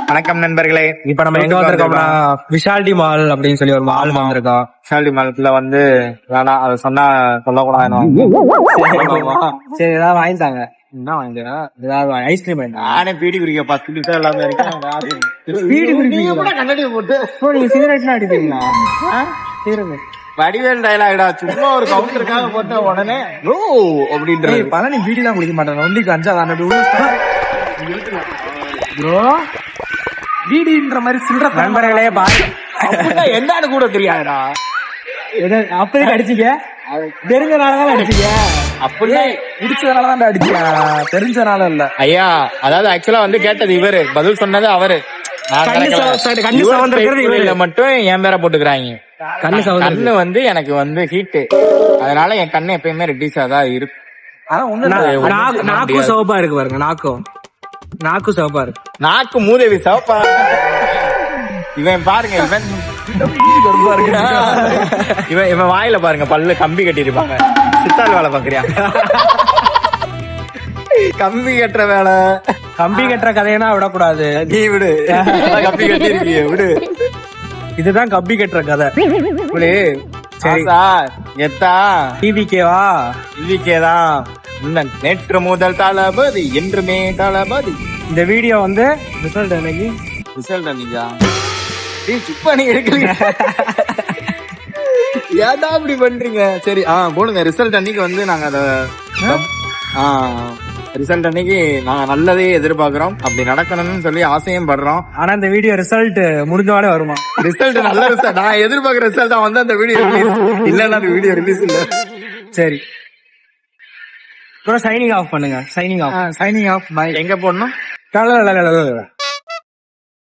வணக்கம் நண்பர்களே. இப்ப நம்ம எங்க வந்திருக்கோம்னா விஷால்டி மால் அப்படின்னு சொல்லி ஒரு மால் வந்திருக்கோம். விஷால்டி மாலத்துல வந்து வேணாம் அதை சொன்னா சொல்லக்கூடாது. சரி ஏதாவது வாங்கிட்டாங்க. என்ன வாங்கிட்டா ஏதாவது ஐஸ்கிரீம் வாங்கிட்டாங்க. நானே பீடி குடிக்க பத்து எல்லாமே இருக்கேன். பீடி குடிப்பீங்களா? கண்ணாடி போட்டு நீங்க சிகரெட்லாம் அடிப்பீங்களா? சிகரெட் வடிவேல் டயலாக்டா, சும்மா ஒரு கவுண்டருக்காக போட்ட உடனே ஓ அப்படின்றது. பழனி பீடி எல்லாம் குடிக்க மாட்டேன். ஒன்லி கஞ்சா தான். ப்ரோ பீடின்ற மாதிரி சில்லற நண்பர்களே பாரு. என்னன்னு கூட தெரியாதுடா. அப்பவே அடிச்சீங்க, தெரிஞ்சனாலதான் அடிச்சீங்க. அப்படியே பிடிச்சதுனாலதான் அடிச்சீங்க, தெரிஞ்சனால இல்ல. ஐயா, அதாவது ஆக்சுவலா வந்து கேட்டது இவரு, பதில் சொன்னது அவரு. மட்டும் என் பேரை போட்டுக்கிறாங்க. கண்ணு வந்து எனக்கு வந்து ஹீட்டு, அதனால என் கண்ணு எப்பயுமே ரெட்டிஸா தான் இருக்கு. நாக்கும் சிவப்பா இருக்கு பாருங்க. நாக்கும் சிவப்பா இருக்கு. நாக்கு மூதேவி சிவப்பா. இவன் பாருங்க, இவன் வாயில பாருங்க பல்லு கம்பி கட்டிருப்பாங்க. சித்தாள் வேலை பாக்குறியா? கம்பி கட்டுற வேலை. கம்பி கட்டுற கதையனா விடக்கூடாது. நீ விடு, கம்பி கட்டி இருக்கிய விடு. இதுதான் கம்பி கட்டுற கதை. சரி எத்தா டிவிகேவா? டிவிகேதான். நேற்று முதல் தளபதி, என்றுமே தளபதி. இந்த வீடியோ வந்து ரிசல்ட் அன்னைக்கு. ரிசல்ட் அன்னைக்கா? சுப்பா நீ எடுக்கல, ஏதா அப்படி பண்றீங்க? சரி போடுங்க. ரிசல்ட் அன்னைக்கு வந்து நாங்க அத ரிசல்ட் அன்னைக்கு நாங்க நல்லதே எதிர்பார்க்கிறோம். அப்படி நடக்கணும்னு சொல்லி ஆசையும் படுறோம். ஆனா இந்த வீடியோ ரிசல்ட் முடிஞ்சவாலே வருமா? ரிசல்ட் நல்ல ரிசல்ட், நான் எதிர்பார்க்கிற ரிசல்ட் தான் வந்து அந்த வீடியோ ரிலீஸ். இல்லன்னா அந்த வீடியோ ரிலீஸ் இல்ல. சரி சைனிங் ஆஃப் பண்ணுங்க. Signing off. Signing off. எங்க போடணும்?